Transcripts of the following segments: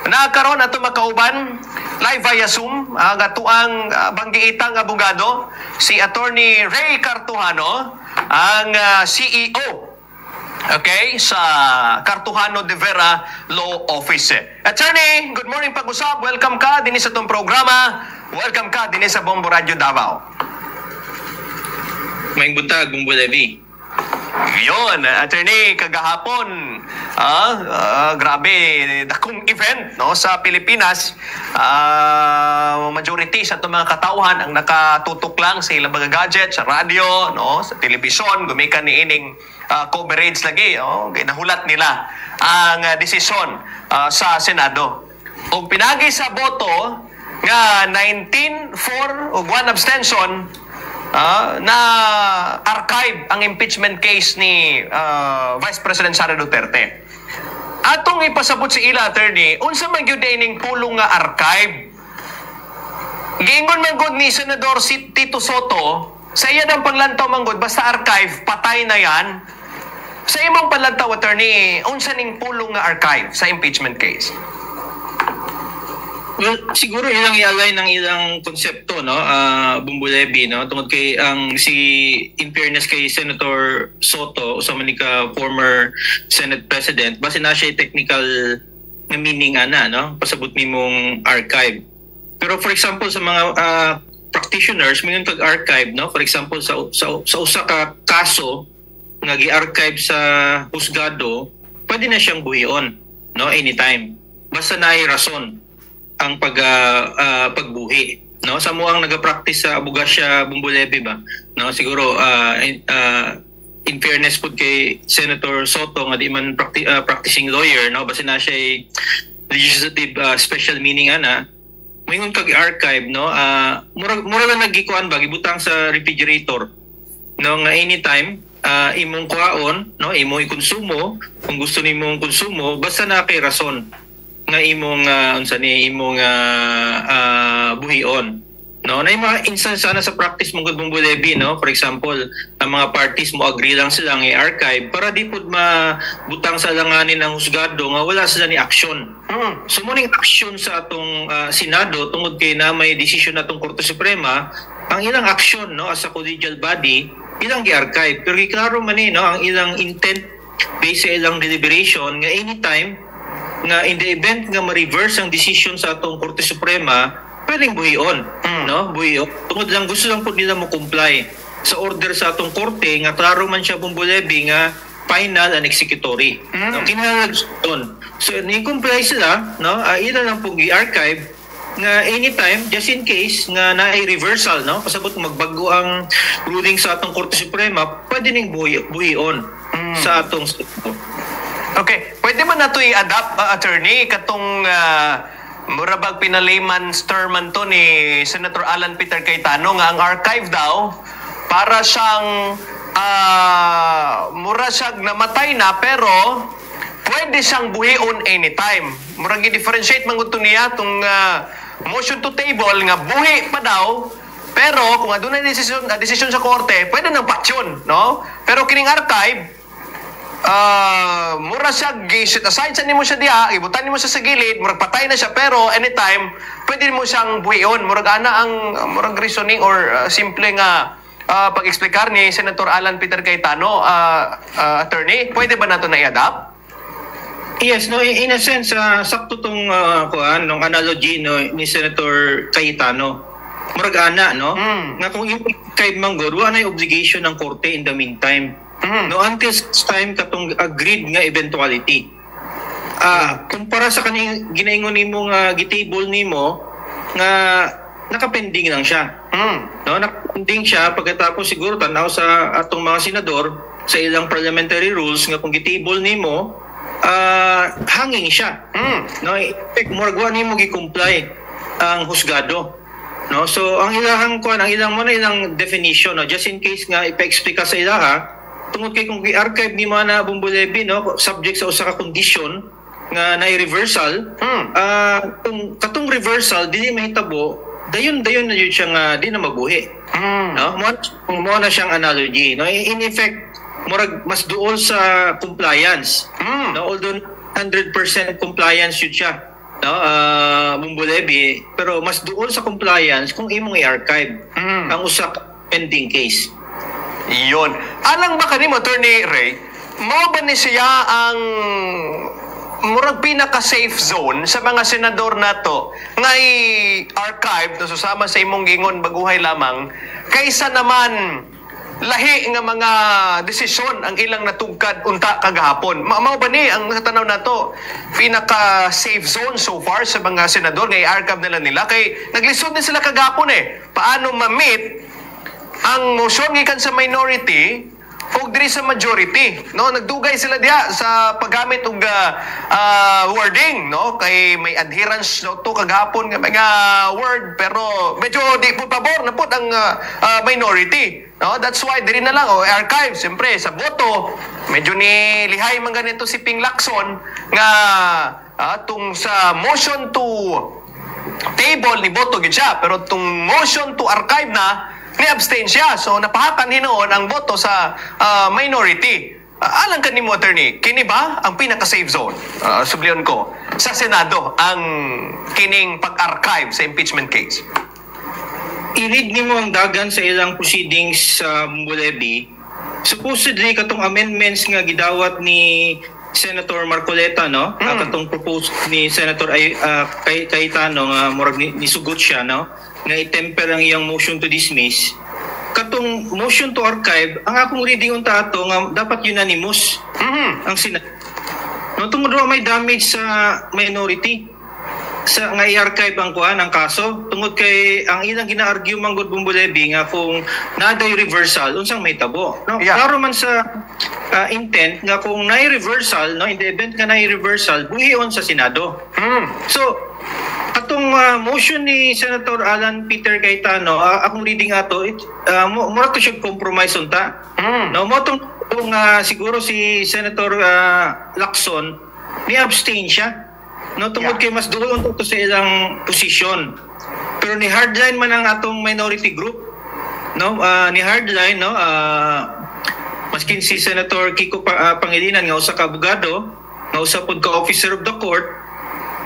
Nakaroon ato makauban live via Zoom ang atuang banggiitang abogado si Attorney Ray Cartuhano, ang CEO sa Cartuhano de Vera Law Office. Attorney, good morning pag-usap. Welcome ka din sa itong programa. Welcome ka din sa Bombo Radio Davao. Maing buntag, Bombo Levi. Yun, Attorney, kagahapon, grabe, dakong event sa Pilipinas. Majority sa itong mga katauhan ang nakatutok lang sa ilang mga gadget, sa radyo, sa telebisyon, gumikan ni ining coverage lagi. Nahulat nila ang desisyon sa Senado. O pinagi sa boto nga 19-4 o 1 abstention, na archive ang impeachment case ni Vice President Sara Duterte. Atong ipasabot si ila, Attorney, unsa man gyud ining pulong nga archive? Giingon man gud ni Senador Tito Soto, sa iya ng panglantaw man gud basta archive, patay na yan. Sa imong panglantaw, Attorney, unsa ning pulong nga archive sa impeachment case? Well, siguro ilang i-align ng ilang konsepto, Bombo Levi, tungod kay in fairness kay Senator Soto, usama ni ka former Senate President, base na siya technical na meaning pasabot nimong archive. Pero for example sa mga practitioners, mayroon kag-archive, for example sa usa ka kaso nga gi-archive sa husgado, pwede na siyang buhion, anytime. Basta naay rason ang pagbuhi, sa mo ang nagapractice sa abogasya, Bombo Levi ba, siguro in fairness po kay Senator Soto nga di man practicing lawyer, basta na siya legislative special meaning mayroon kag archive, mura lang nagikuan ba gibutang sa refrigerator, nga anytime imong kuhaon, imong ikonsumo kung gusto nimong konsumo, basta na kay rason nga imong buhion, na yung mga instance sana sa practice mong Bombo Levi, for example ang mga parties mo agree lang sila ng i-archive para di pud mabutang sa langanin ng husgado nga wala sila ni aksyon. So muning aksyon sa atong Senado tungod kay na may desisyon natong Korte Suprema, ang ilang aksyon as a collegial body ilang gi-archive, pero klaro man ang ilang intent based sa ilang deliberation nga anytime nga in the event nga ma-reverse ang decision sa atong Korte Suprema, pwedeng buhion, buhion. Tungod lang gusto lang po nila mo comply sa order sa atong korte nga klaro man siya, Bombo Levi, nga final and executory. Kinahanglan doon. So ni-comply sila, ila lang pong i-archive nga anytime just in case nga naay reversal, pasabot magbago ang ruling sa atong Korte Suprema, pwede ning buhion sa atong Okay, pwede man nato i-adapt, Attorney, katong murabag pinalayman term to ni Senator Alan Peter Cayetano nga ang archive daw para siyang mura siyang namatay na pero pwede siyang buhion anytime. Murag i-differentiate man gud niya tong motion to table nga buhi pa daw, pero kung aduna desisyon sa korte, pwede nang paksyon, Pero kining archive mura siya gi-set aside sa nimo siya diha, ibutan nimo siya sa gilid, murag patay na siya, pero anytime pwede mo siyang buhion. Murag ana ang murag reasoning or simple nga pag-explikar ni Senator Alan Peter Cayetano, Attorney. Pwede ba nato na i-adapt? Yes, in a sense sakto tong nung analogy ni Senator Cayetano. Murag ana nga kung yung kay manggod wa na obligation ng korte in the meantime. Until such time katong agreed nga eventuality. Kumpara sa kaning ginaingon nimo nga gitable nimo nga nakapending lang siya. Nakapending siya pagkatapos siguro tanaw sa atong mga senador sa ilang parliamentary rules nga kung gitable nimo hanging siya. Murag wa nimo gi-comply ang husgado. So ang ilang definition, just in case nga ipa-explica sa ilaha, tungod kay kung i-archive ni mana Bombo Levi, subject sa usa ka condition nga na-reversal, kung katong reversal dili mahitabo, dayon na yun siya nga di na mabuhi. Mo na siyang analogy. In effect, murag mas duol sa compliance. Although 100% compliance yun siya no, Bumbulebi, pero mas duol sa compliance kung imong i-archive ang usa ka pending case. Iyon. Alang ba kanimo, Attorney Ray, mao ba ni siya ang murag pinaka-safe zone sa mga senador nato nga i-archive na susama sa imong gingon baguhay lamang kaysa naman lahi nga mga desisyon ang ilang natugkad unta kagahapon. Mao ba ni ang tanaw nato pinaka-safe zone so far sa mga senador nga i-archive nila kay naglisod din sila kagahapon paano ma-meet ang motion gikan sa minority o diri sa majority, no? Nagdugay sila diha sa paggamit og wording, no? Kay may adherence no to kagahapon nga mga word pero medyo di po pabor na pud ang minority, no? That's why diri na lang archive siyempre sa boto medyo ni lihay man ganito si Ping Lacson nga tung sa motion to table ni boto gid siya pero tung motion to archive na ni-abstain siya. So, napahakan hinoon ang boto sa minority. Alang ka ni mo, Attorney, kini ba ang pinaka-safe zone, subliyon ko, sa Senado ang kining pag-archive sa impeachment case? I-read nimo ang dagan sa ilang proceedings sa Bumbulebi. Supposedly, katong amendments nga gidawat ni Senator Marcoleta, no? Katong proposed ni Senator Cayetano nga murag nisugot siya, no? Nga i-temper ang iyang motion to dismiss. Katong motion to archive, ang akong reading unta ato nga dapat unanimous ang Senado. No, tungod may damage sa minority sa nga i-archive ang kuan ang kaso tungod kay ang ilang gina-argue manggod Bumbulebi nga kung naday reversal unsang may tabo, no? Klaro man sa intent nga kung naay reversal, no, in the event nga naay reversal buhion sa Senado. So atong motion ni Senator Alan Peter Cayetano, akong reading ato, mura to siya compromise unta. No, mo tong siguro si Senator Lacson ni abstain siya. No, tungod kay mas duol unta to sa ilang posisyon. Pero ni hardline man ang atong minority group. No, ni hardline, no, maskin si Senator Kiko Pangilinan nga usa ka abogado, nga usa pod ka officer of the court,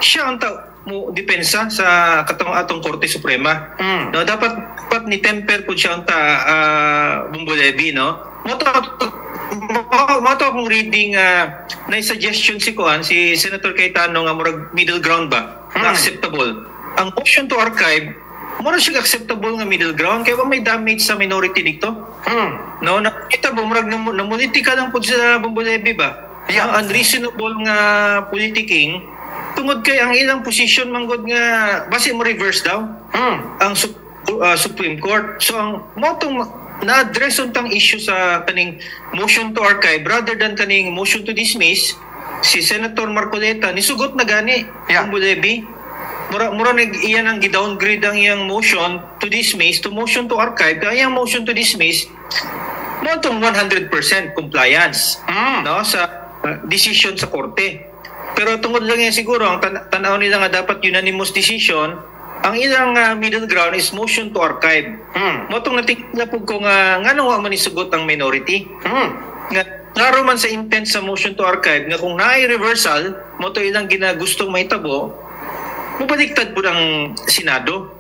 siya ang mo depensa sa katong atong Korte Suprema. No, dapat ni temper po siya unta Bumbulebi, no. Mo to akong reading na suggestion si Senator Cayetano nga murag middle ground ba na acceptable. Ang option to archive mura siya acceptable nga middle ground kaya may damage sa minority dito. No, nakita mo murag namulitika lang po sa Bumbulebi ba? Yeah. Unreasonable nga politicking tungod kay ang ilang position manggod nga base mo reverse daw ang Supreme Court. So ang motong na-address untang issue sa kaning motion to archive rather than kaning motion to dismiss, si Senator Marcoleta nisugot na gani ang Bumbulebi. Mura iyan ang gi-downgrade ang iyang motion to dismiss to motion to archive. Kaya iyang motion to dismiss motong 100% compliance no sa decision sa korte. Pero tungod lang yan siguro, ang tanaw nila nga dapat unanimous decision, ang ilang middle ground is motion to archive. Motong natikla po ko nga nung man isugot ang minority. Nga, klaro man sa intent sa motion to archive, nga kung naay reversal, moto ilang ginagustong mahitabo, mabaliktad po ng Senado.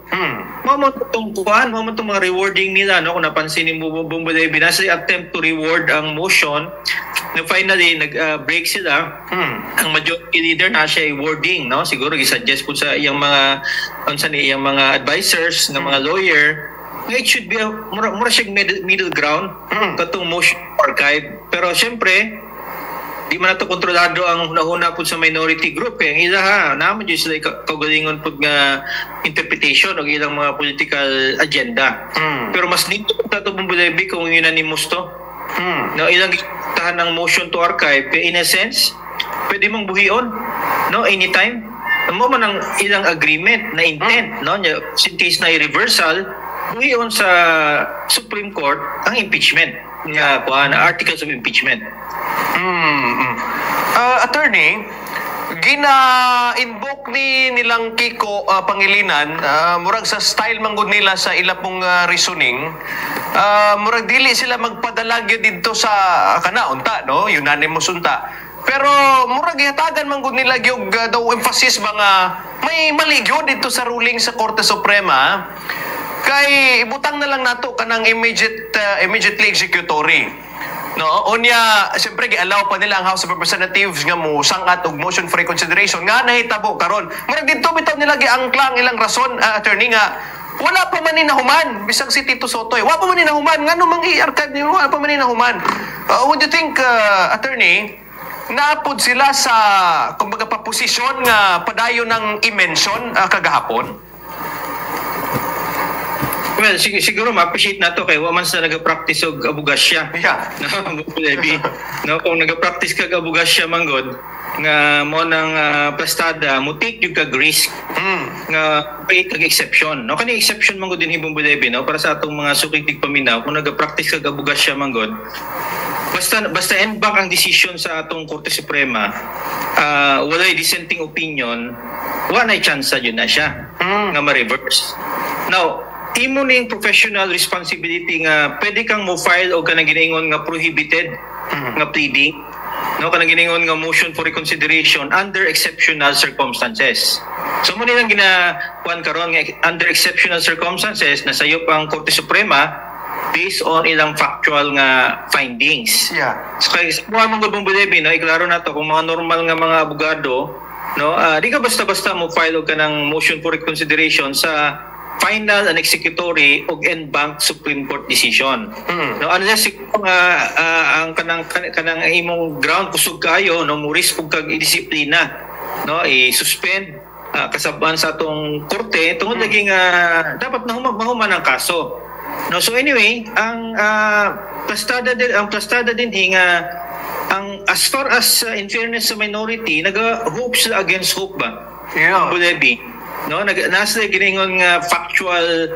Mamatong kuhan, mamatong mga rewarding nila, no? Kung napansin ni Bumbulebi, nasa attempt to reward ang motion, na finally nag-break sila. Ang majority leader na siya wording, no? Siguro i-suggest po sa iyang mga iyang mga advisors ng mga lawyer it should be mura siya middle ground katong motion archive. Pero syempre di man nato kontrolado ang hunahuna po sa minority group ang ila naman dyan sila kagalingon po nga interpretation o ilang mga political agenda. Pero mas nito tato Bumbulebi kung unanimous to. No, ilang tahan ng motion to archive kaya in a sense pwede mong buhion no anytime mo man ang ilang agreement na intent no in case na reversal buhion sa Supreme Court ang impeachment nga articles of impeachment. Attorney, gina-invoke ni nilang Kiko Pangilinan, murag sa style manggod nila sa ila pong reasoning, murag dili sila magpadalagyo dito sa kanaunta, no? Unanimous unta. Pero murag ihatagan manggod nila gyud daw emphasis mga may maligyo dito sa ruling sa Korte Suprema kay ibutang na lang nato kanang immediately executory. No, unya siyempre gi-allow pa nila ang House of Representatives nga mo sangat og motion for reconsideration nga nahitabo karon. Murag dito bitaw nila giangklang ilang rason, attorney, nga wala pa man ni nahuman bisag si Tito Soto. Wala pa man ni nahuman ngano mang i-archive niyo, wala pa man ni nahuman. Would you think, attorney, naapod sila sa kumbaga pa posisyon nga padayon ng i-mention kagahapon? Well, siguro ma-appreciate na to kay wa man sa nag-practice og abugasya. Yeah. No, Levi. No, kung nag-practice kag abugasya manggod nga mo nang plastada mo take yung kag risk nga pay kag exception. No, kani exception manggod din hibong Levi, no, para sa atong mga sukitig paminaw kung nag-practice kag abugasya manggod. Basta end back ang decision sa atong Korte Suprema, walay dissenting opinion, wa na chance yun na siya nga ma-reverse. Now, imo ning professional responsibility nga pwede kang mo file o kanang ginaingon nga prohibited nga pleading, no, kanang ginaingon nga motion for reconsideration under exceptional circumstances. So mo nilang ginakuan karon nga under exceptional circumstances na sayop ang Korte Suprema based on ilang factual nga findings. Yeah. So kay mga gubong Levi, no, iklaro na to kung mga normal nga mga abogado, no, di ka basta-basta mo file og kanang motion for reconsideration sa final and executory og en banc Supreme Court decision. No, unless ang kanang imong ground kusog kayo, no, mo risk og kag disiplina, no, i-suspend kasaban sa atong korte tungod lagi nga dapat mahuman ang kaso. No, so anyway, ang plastada din nga ang as far as in fairness sa minority, naga-hope sila against hope ba? Yeah. Bulebi. No, nasa giningon nga factual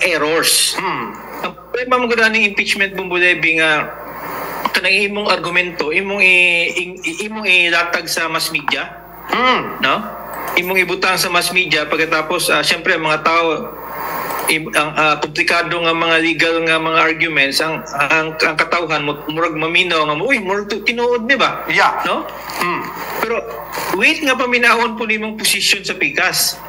errors. Ang problema mo gud ni impeachment Bumbulebi nga kanang imong argumento imong ilatag sa mass media. No? Imong ibutang sa mass media pagkatapos syempre mga tao ang komplikado nga mga legal nga mga arguments ang katawhan murag maminaw nga uy murag tinuod di ba? Yeah. No? Pero wait nga paminahon po nimong position sa pikas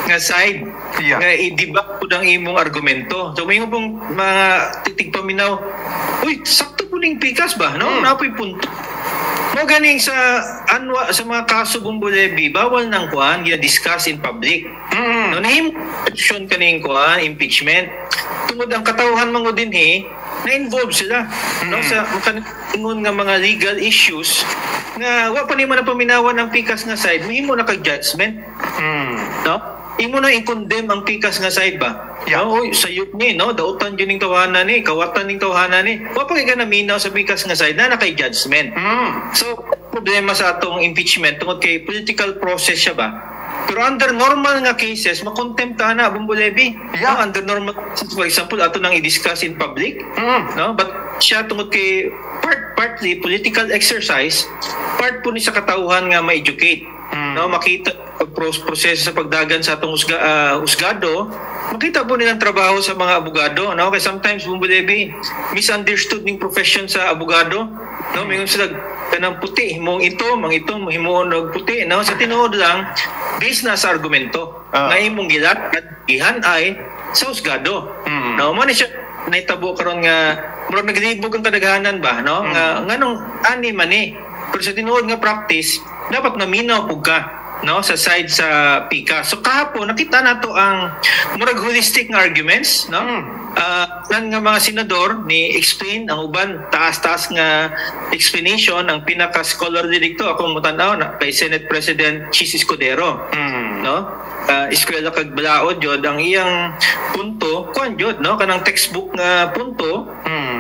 nga side, yeah, nga i-debug po ang imong argumento. So may pong mga titig paminaw, uy, sakto po ning pikas ba? No? Napoy punto. Mo ganing sa mga kaso Bumbulebi, bawal nang kuan gina-discuss in public. No, nahim action kaning kuan impeachment. Tungod ang katawhan mango dinhi, na-involve sila no sa ingon nga mga legal issues nga wa pa nimo na paminawan ang pikas nga side, mahimo na kag judgment. No? Imo na i-condemn ang pikas nga side ba? Yeah. No, oy, sayop ni, no, dautan yun ning tawanan ni, kawatan ning tawanan ni. Wa pa ka naminaw sa pikas nga side na kay judgment. So, problema sa atong impeachment tungod kay political process siya ba? Pero under normal nga cases, makontempt na Bumbulebi. Yeah. No, under normal cases, for example, ato nang i-discuss in public. No, but siya tungod kay partly political exercise, part po ni sa katauhan nga ma-educate. No, makita ang proseso sa pagdagan sa atong husgado, makita po nilang trabaho sa mga abogado, no? Kaya sometimes Bumbulebi misunderstood ning profession sa abogado, no? Mingon sila kanang puti himong ito himuon og puti, no? Sa tinuod lang based na sa argumento nga imong gihanay sa husgado. No, mo ni siya naitabo karon nga murag naglibog ang kadaghanan ba, no? Nga nganong ani man ni. Pero sa tinuod nga practice, dapat naminaw pug ka, no, sa side sa pika. So kahapon nakita nato ang murag holistic nga arguments, no? Nan nga mga senador ni explain ang uban taas-taas nga explanation ang pinaka scholarly dito ako mutanaw na kay Senate President Chis Escudero. No? Eskwela kag balaod jud ang iyang punto kuan jud, no, kanang textbook nga punto.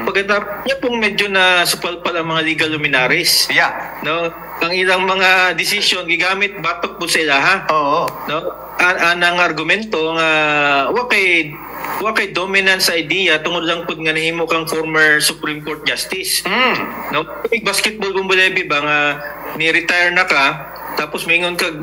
Pagkatapos niya pong medyo na supalpal ang mga legal luminaries. Yeah. No, ang ilang mga decision gigamit batok po sa ilaha. Oo. No, anang argumento nga wa kay dominance idea tungod lang pud nga nahimo kang former Supreme Court Justice. No, basketball Bumbulebi ba nga ni-retire na ka tapos mingon kag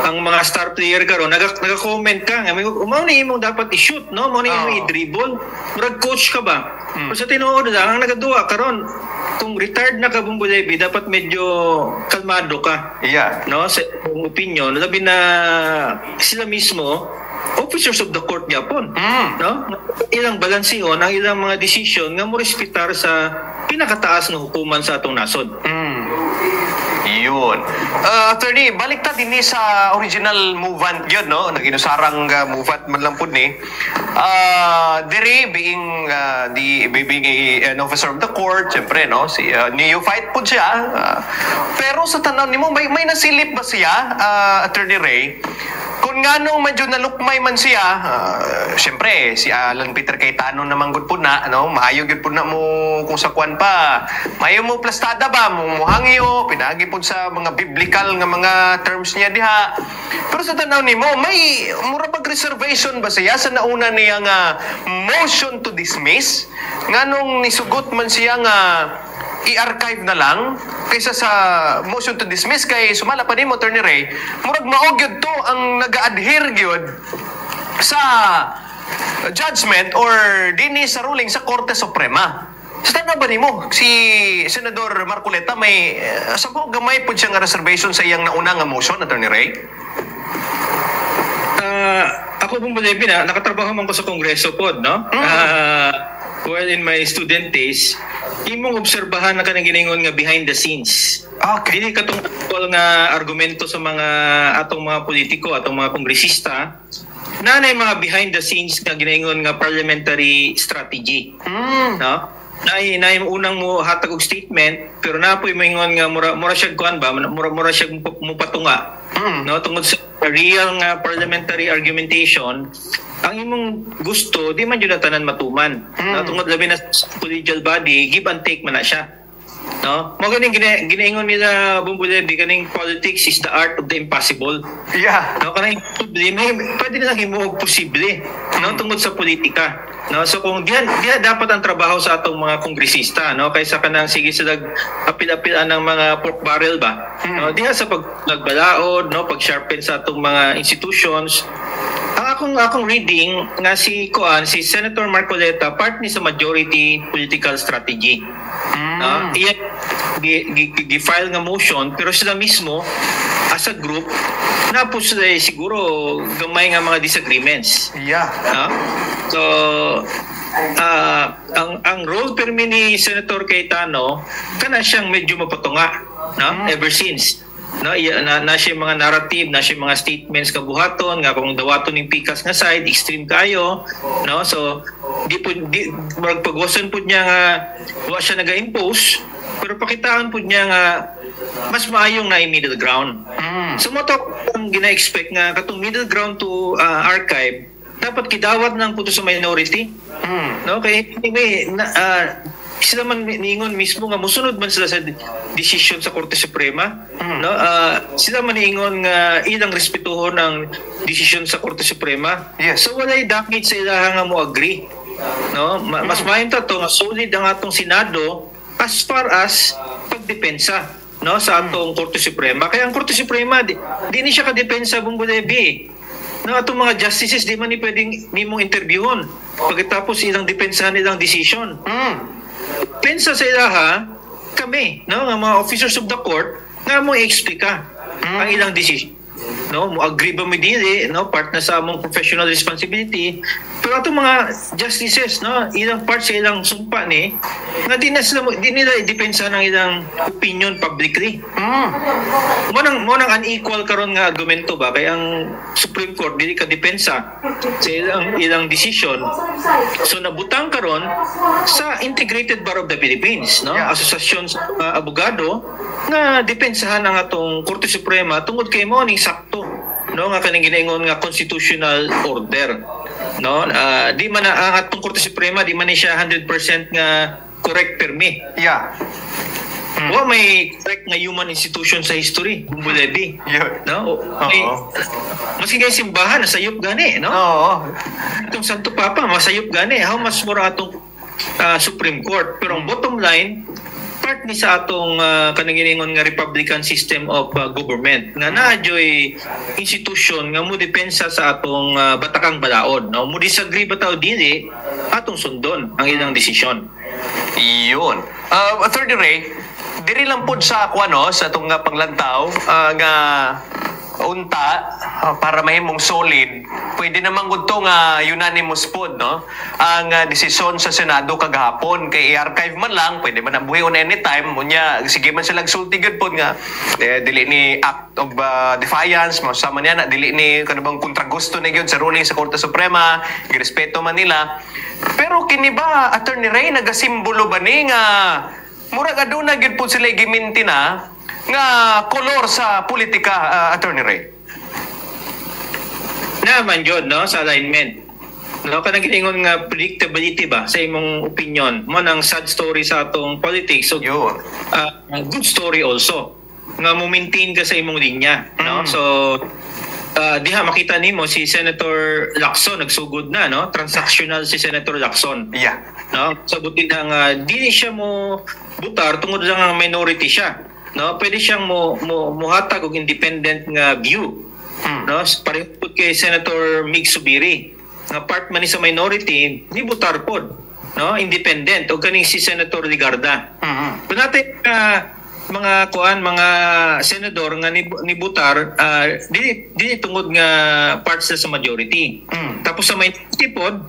ang mga star player karon naga-comment ka nga mao ni imong dapat i-shoot, no, mao ni imong i-dribble, murag coach ka ba? Pero sa tinuod lang ang nagaduwa karon kung retired na ka Bumbulebi, dapat medyo kalmado ka. Yeah. No, sa iyong opinion, labi na sila mismo officers of the court gyapon. No? Ilang balansiyon ang ilang mga desisyon nga mo respetar sa pinakataas nga hukuman sa atong nasod. Yun. Attorney, baliktad din ni sa original movement yun, no? Nag-inusarang movement man lang po ni. Diri, being an officer of the court, siyempre, no? Si neophyte po siya. Pero sa tanaw ni mo, may nasilip ba siya, Attorney Ray? Kung nga nung medyo nalukmay man siya, siyempre, si Alan Peter Cayetano naman gud po na, no? Maayo gud po na mo kung sa kwan pa. Maayo mo plastada ba? Muhangyo, pinagi po sa mga biblical nga mga terms niya diha. Pero sa tanaw nimo, may mura pag reservation ba siya sa nauna niya nga motion to dismiss? Nga nung nisugot man siya nga i-archive na lang kaysa sa motion to dismiss kay sumala pa nimo, Attorney Ray, murag maog yun to ang nag-adhere yun sa judgment or dini sa ruling sa Korte Suprema. Sa tanaw ba nimo si Senador Marcoleta may sa mo gamay po siya nga reservation sa iyang nauna nga motion, Attorney Ray? Ako pong Bumbulebi na nakatrabaho man ko sa Kongreso pod, no? Well, in my student days, imong obserbahan na kanang giningon nga behind the scenes. Okay. Dili katong actual nga argumento sa mga atong mga politiko, atong mga kongresista, na mga behind the scenes nga giningon nga parliamentary strategy. No? Na unang mo hatag og statement, pero napoy moingon nga mura siya kuan ba, mura siya mo patunga. No, tungod sa real nga parliamentary argumentation, ang imong gusto di man jud tanan matuman. No, tungod labi na collegial body, give and take man na siya. No, mo ganing ginaingon nila Bumbulebi kaning politics is the art of the impossible. Yeah. No, kanang pwede na lang himuog posible, no, tungod sa politika. No, so kung diyan dapat ang trabaho sa atong mga kongresista, no, kaysa kanang sige sila apil-apilan ng mga pork barrel ba. No, diha sa nagbalaod, no, pag-sharpen sa atong mga institutions. Ang akong reading nga si Senator Marcoleta part ni sa majority political strategy. No, iya gi-file nga motion pero sila mismo as a group na po sila siguro gamay nga mga disagreements. Yeah. No? So ang role permi ni Senator Cayetano kana siyang medyo mapatunga, no? Ever since, no, na siya mga narrative, na siya mga statements kabuhaton nga kung dawaton ning pikas nga side extreme kayo, no? So di pagwasan po niya nga wa siya naga-impose pero pakitaan po niya nga mas maayong na middle ground. So mo to ang gina-expect nga katong middle ground to archive dapat kidawat nang puto sa minority. No, kay anyway sila man niingon mismo nga musunod man sila sa decision sa Korte Suprema. No, sila man niingon nga ilang respetuhon ang decision sa Korte Suprema. Yes. So walay dakit sa ilaha nga mo agree. No, mas mahinta to nga solid ang atong Senado as far as pagdepensa, no, sa atong Korte Suprema. Kaya ang Korte Suprema di ni siya kadepensa Bumbulebi. No, atong mga justices di man ni pwedeng nimong interviewon pagkatapos ilang depensahan nilang decision. Pensa sa ilaha kami, no, nga mga officers of the court nga mo i-explica ang ilang decision. No, mo agree ba mo dili, no, part na sa among professional responsibility. Pero atong mga justices, no, ilang part sa ilang sumpa ni nga di nila i-depensa ng ilang opinion publicly. Mo nang unequal karon nga argumento ba kay ang Supreme Court dili ka depensa sa ilang decision. So nabutang karon sa Integrated Bar of the Philippines, no, asosasyon sa abogado nga depensahan ang atong Korte Suprema tungod kay mo ning sakto, no, nga kaning ginaingon nga constitutional order. No, di man ang atong Korte Suprema di man ni siya 100% nga correct permi. Yeah. O may correct nga human institution sa history, Bumbulebi. Yeah. No? Maski kay simbahan nasayop gani, no? Oo. Itong Santo Papa masayop gani. How much more atong Supreme Court. Pero ang bottom line, part ni sa atong kanagingon nga Republican system of government nga naadyoy institution nga mo depensa sa atong batakang balaod, no, mo disagree bataw dili atong sundon ang ilang desisyon. Iyon. Attorney Ray, diri lang po sa ako sa itong panglantaw nga unta para mahimong solid, pwede naman gudto nga unanimous pod no ang desisyon sa Senado kagahapon kay i-archive man lang, pwede man nabuhi on anytime unya sige man sila sulti gud pod nga dili ni act of defiance masama niya na dili ni kanubang kontragusto ni gyud sa ruling sa Korte Suprema, girespeto man nila. Pero kini ba Attorney Ray nagasimbolo ba ni nga murag aduna gyud pod sila giminti na nga kolor sa politika, Attorney Ray? Naman yun, no, sa alignment. No, kanang giningon nga predictability ba sa imong opinion mo nang sad story sa atong politics. So, yun. Good story also. Nga mo maintain ka sa imong linya, no? So, diha makita nimo si Senator Lacson nagsugod na, no? Transactional si Senator Lacson. Yeah. No? Sabutin nga dili siya mo butar tungod lang nga minority siya. No, pwede siyang muhatag og independent nga view. No, pareho pud kay Senator Mig Subiri. Nga part man ni sa minority, ni butar pod. No, independent og kaning si Senator Ligarda. Kung natin mga senador nga ni butar dili tungod nga parts na sa majority. Tapos sa minority pod,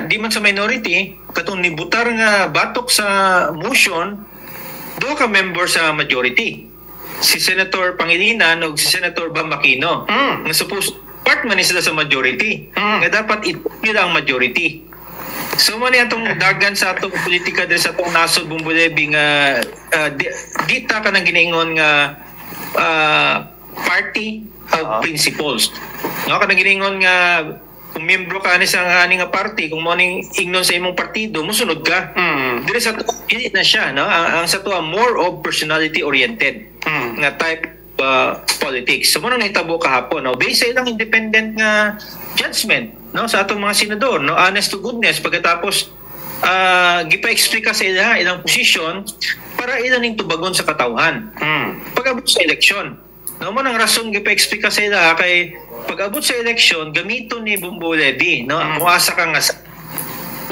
di man sa minority katong ni butar nga batok sa motion duha ka member sa majority. Si Senator Pangilinan o si Senator Bam Aquino. Nga suppose part man sila sa majority. Nga dapat nila ang majority. So man atong dagan sa atong politika din sa atong nasod Bumbulebi nga dita ka nang ginaingon nga party of principles. Nga ka nang ginaingon nga kung membro ka ni sa nga party, kung mo ning ignon sa imong partido, musunod ka. Dire sa dili na siya, no? Ang sa tuwa more of personality oriented nga type politics. So mo nang nahitabo kahapon, no? Based sa ilang independent nga judgment, no? Sa atong mga senador, no? Honest to goodness pagkatapos gipa-explica sa ilang posisyon para ilan ning tubagon sa katawhan. Pag-abot sa eleksyon, no? Mo nang rason gipa-explica sa ila kay pag-abot sa eleksyon, gamito ni Bumbulebi, no? Muasa ka nga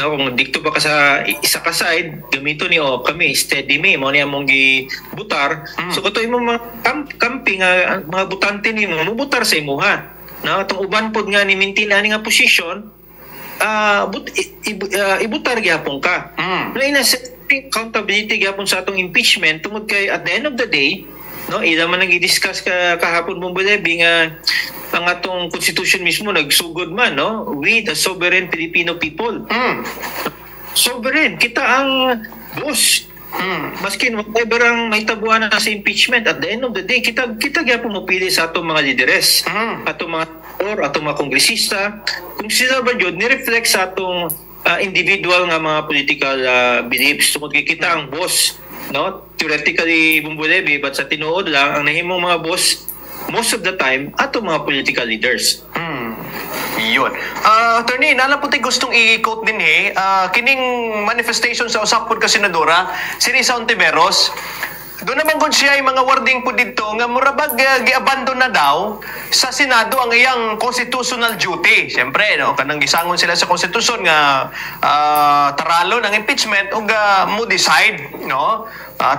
no, kung dikto ba ka sa isa ka side, gamito ni kami, steady me, mo niya mong gibutar. So katoy mo mga camping, mga butante ni mo, mubutar sa imuha. No? Itong uban pod nga ni mintina ni nga posisyon, ibutar gyapon ka. No, accountability gyapon sa atong impeachment, tungod kay at the end of the day, no, ila man nang i-discuss kahapon Bumbulebi nga ang atong constitution mismo nagsugod man, no, we the sovereign Filipino people. Sovereign kita ang boss. Maskin whatever ang mahitabuan na sa impeachment, at the end of the day kita gyapon mo pili sa atong mga lideres, atong mga atong mga kongresista, kung sila ba jud ni-reflect sa atong individual nga mga political beliefs. Tungod kay kita ang boss, no, theoretically Bumbulebi, but sa tinuod lang ang nahimong mga boss most of the time ato mga political leaders. Yun. Attorney, nalaputi gustong i-quote din kining manifestation sa usapod ka senadora si Risa Hontiveros. Doon naman kung siya ay mga wording po dito nga murabag gi-abandon na daw sa Senado ang iyang constitutional duty. Siyempre, no, kanang gisangon sila sa konstitusyon nga taralo ng impeachment o mo decide, no,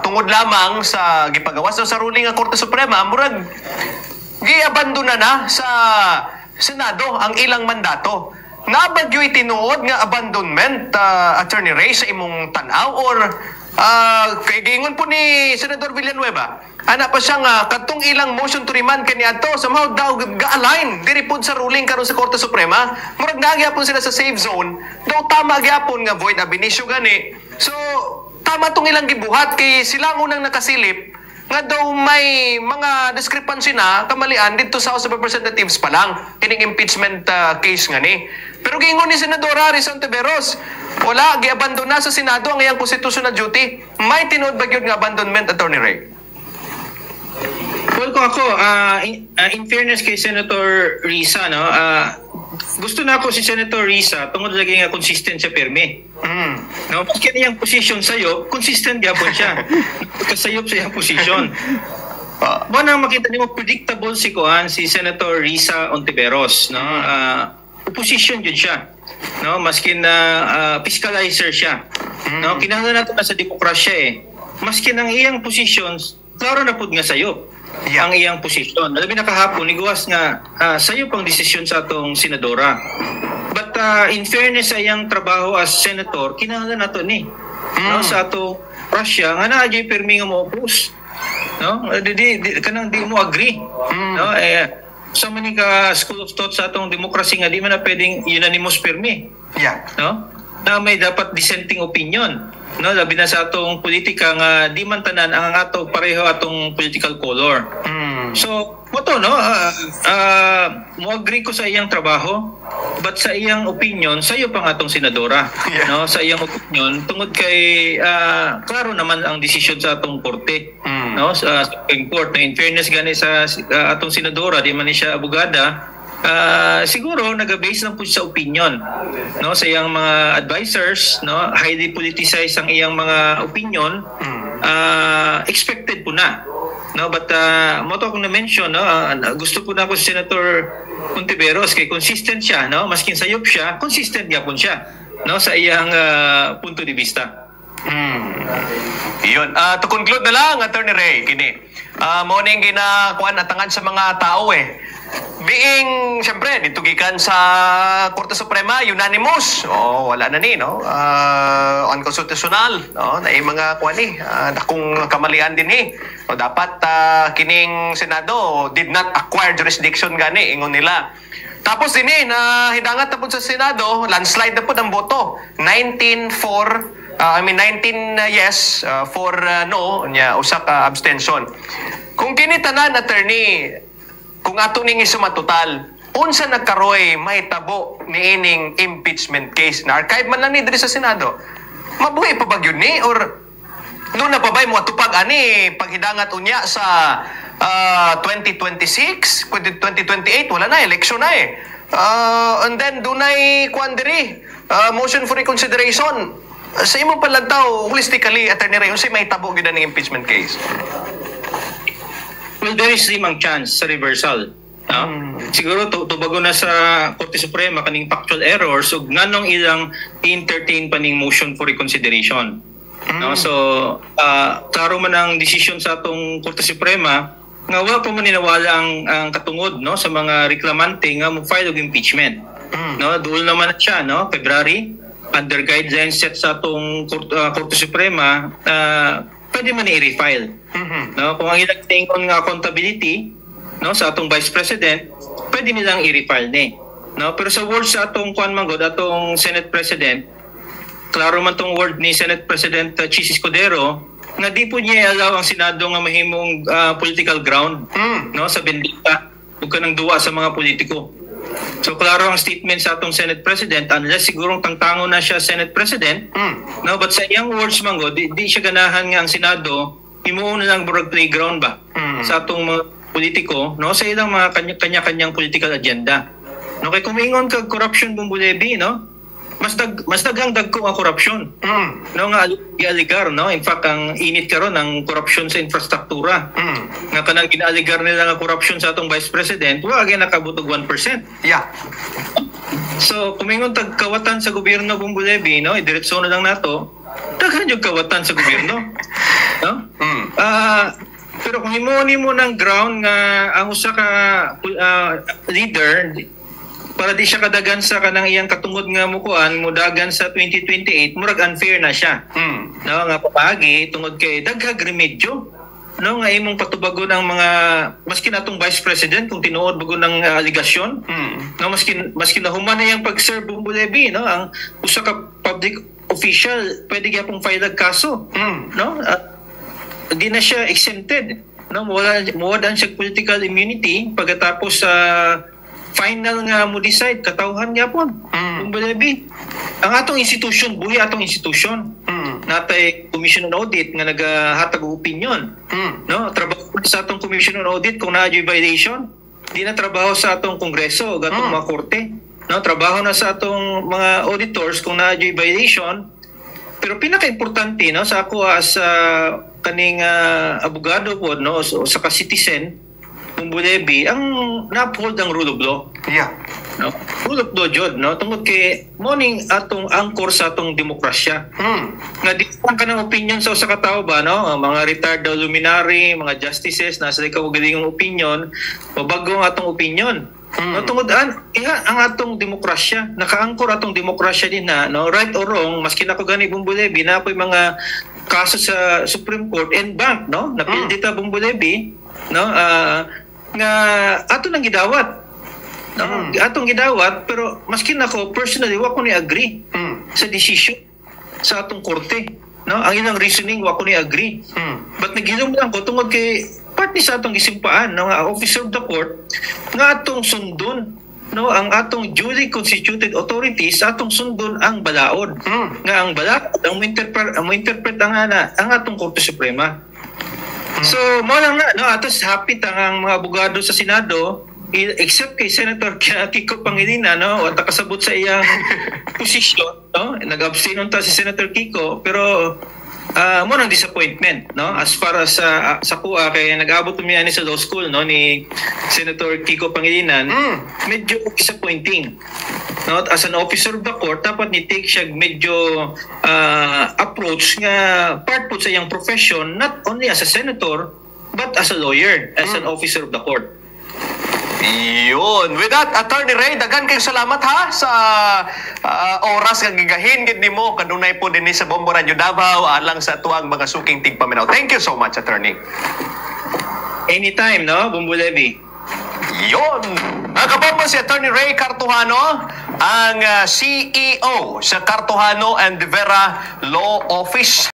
tungod lamang sa gipagawas sa ruling ng Korte Suprema, murag gi-abandon na sa Senado ang ilang mandato. Nabagyo'y tinuod nga abandonment, Attorney Ray, sa imong tanaw or kay gingon po ni Senador Villanueva, ana pa siya nga katong ilang motion to remand kaniadto somehow daw ga-align diri pod sa ruling karon sa Korte Suprema, murag nagyapon sila sa safe zone, daw tama gyapon nga void ab initio gani. So tama tong ilang gibuhat kay sila ang unang nakasilip nga daw may mga discrepancy na kamalian dito sa House of Representatives pa lang kining impeachment case nga ni. Pero gingon ni Senadora Risa Hontiveros, wala, gi-abandon na sa Senado ang iyang constitutional duty. May tinuod ba yun nga abandonment, Attorney Ray? Well, kung ako, in fairness kay Senator Risa, no, gusto na ako si Senator Risa tungod lagi nga consistent siya pirmi. No, kasi niyang position sa'yo, consistent gyapon siya. Kasayop sa iyang position. Mo nang makita niyo predictable si Senator Risa Hontiveros, no? Opposition jud siya. No, maskin na fiscalizer siya. No, kinahanglan nato na sa demokrasya maski nang iyang positions klaro na pud nga sayo ang iyang posisyon. Labi na kahapon niguwas nga sayo pang desisyon sa atong senadora. But in fairness sa iyang trabaho as senator, kinahanglan nato ni no, sa ato Russia nga na jay permi nga mo oppose. No? Kanang di mo agree. No? Sa mani ka school of thought sa atong demokrasya nga di man na pwedeng unanimous permi. No? Na may dapat dissenting opinion. No, labi na sa atong politika nga di man tanan ang ato pareho atong political color. So, moto no, mo agree ko sa iyang trabaho, but sa iyang opinion sayo pang atong senadora. No, sa iyang opinion tungod kay klaro naman ang desisyon sa atong korte. No, sa Supreme Court. Na in fairness gani sa atong senadora, di man ni siya abogada. Siguro naga-base lang po sa opinion, no, sa iyang mga advisors, no, highly politicized ang iyang mga opinion. Expected po na, no, but mo to akong na-mention, no, gusto po na ako si Senator Hontiveros kay consistent siya, no, maskin sayop siya, consistent gyapon siya, no, sa iyang punto de vista. Iyon. To conclude na lang, Attorney Ray, kini mo ning ginakuan atangan sa mga tao being, siyempre, dito gikan sa Korte Suprema, unanimous. Wala na ni, no? Unconstitutional, no? Na mga kuani, dakong kamalian din ni. No, dapat kining Senado did not acquire jurisdiction gani, ingon nila. Tapos din na hidangat na po sa Senado, landslide na po ng boto. 19 yes, for no, usa ka abstention. Kung kinitanan, attorney, kung ato ning isumatotal, unsa nagkaroy may tabo niining impeachment case na archive man lang ni diri sa Senado, mabuhi pa ba gyud ni or doon na pa ba mo atupag ani paghidangat unya sa 2026, 2028 wala na election na and then dunay kuan diri motion for reconsideration sa imong palagtaw holistically, Attorney Ray, unsay may tabo gyud ning impeachment case? Well, there is limang chance sa reversal. No? Siguro tubago na sa Korte Suprema kaning factual error, so nganong ilang entertain pa ning motion for reconsideration. No? So klaro man ang decision sa atong Korte Suprema nga wa pa man ninawala ang katungod, no, sa mga reklamante nga mo file og impeachment. No, duol naman na siya, no, February under guidelines set sa atong Korte Suprema. Pwede man i-refile. No, kung ang ilang tingon nga accountability, no, sa atong Vice President, pwede nilang i-refile ni. No, pero sa word sa atong kuan manggod, atong Senate President, klaro man tong word ni Senate President Chis Escudero nga di po niya allow ang Senado nga mahimong political ground, no, sa bendita ug kanang duwa sa mga politiko. So klaro ang statement sa atong Senate President, unless sigurong tangtango na siya Senate President, no, but sa iyang words mango, di siya ganahan nga ang Senado himuon na lang burag playground ba sa atong mga politiko, no, sa ilang mga kanya-kanyang political agenda. No, kay kumingon kag corruption bumbulebi, no, mas daghang dagko ang corruption. No, nga gialigar, no, in fact ang init karon ang corruption sa infrastruktura. Nga kanang ginaaligar nila nga corruption sa atong Vice President, wa gyud nakabutog 1%. So kumingon tag kawatan sa gobyerno bumbulebi, no, idiretso na lang nato daghan yung kawatan sa gobyerno, no. Pero kung himuon mo ng ground nga ang usa ka leader para di siya kadagan sa kanang iyang katungod nga mukuan mudagan sa 2028, murag unfair na siya. No, nga papagi tungod kay daghag remedyo, no, nga imong patubagon ang mga maskin atong Vice President kung tinuod bago ng aligasyon. No, maskin nahuman na yang pag-serve bumbulebi, no, ang usa ka public official pwede gyapong file og kaso. No, di na siya exempted, no, wala siya political immunity pagkatapos sa final nga mo decide katawhan gyapon. Bumbulebi ang atong institution, buhi atong institution. Natay Commission on Audit nga nagahatag og opinion. No, trabaho sa atong Commission on Audit kung naadyoy violation, di na trabaho sa atong Kongreso ug atong mga korte. No, trabaho na sa atong mga auditors kung naadyoy violation. Pero pinaka-importante, no, sa ako as kaning abogado po, no, so, sa ka-citizen, Bumbulebi ang na-uphold ang rule of law. Yeah. No? Rule of law, Jod, no? Tungod kay morning atong angkor sa atong demokrasya. Nga di ka ng opinion sa usa ka tawo ba, no? Mga retired luminary, mga justices, nasa ikaw galing opinion, pabago ang atong opinion. No, tungod ang atong demokrasya, nakaangkor atong demokrasya din na, no? Right or wrong, maski na ko gani Bumbulebi, na po'y mga kaso sa Supreme Court and bank, no? Napildita Bumbulebi, no? Nga ato nang gidawat. No? Atong gidawat, pero maski nako personally wa ko ni agree sa decision sa atong korte, no? Ang ilang reasoning wa ko ni agree. But naghilom lang ko tungod kay part ni sa atong gisimpaan, no, nga officer of the court nga atong sundon, no, ang atong duly constituted authorities, atong sundon ang balaod. Nga ang balaod ang mo-interpret ang atong Korte Suprema. So, mo lang na, no, atos hapit ang mga abogado sa Senado, except kay Senator Kiko Pangilinan, no, at kasabot sa iyang posisyon, no, nag-abstain ta si Senator Kiko, pero mo nang disappointment, no, as para sa kuha kay nag-abot mi ani sa law school, no, ni Senator Kiko Pangilinan, medyo disappointing. No, as an officer of the court, dapat ni take siya medyo approach nga part po sa iyang profession, not only as a senator but as a lawyer, as an officer of the court. Yun. With that, Attorney Ray, dagan kayong salamat ha sa oras nga gigahin gid nimo kanunay po dinhi sa Bombo Radio Davao alang sa tuang mga suking tigpaminaw. Thank you so much, Attorney. Anytime, no, Bumbulebi. Yun. Nakabombo si Attorney Ray Cartuhano, ang CEO sa Cartuhano and De Vera Law Office.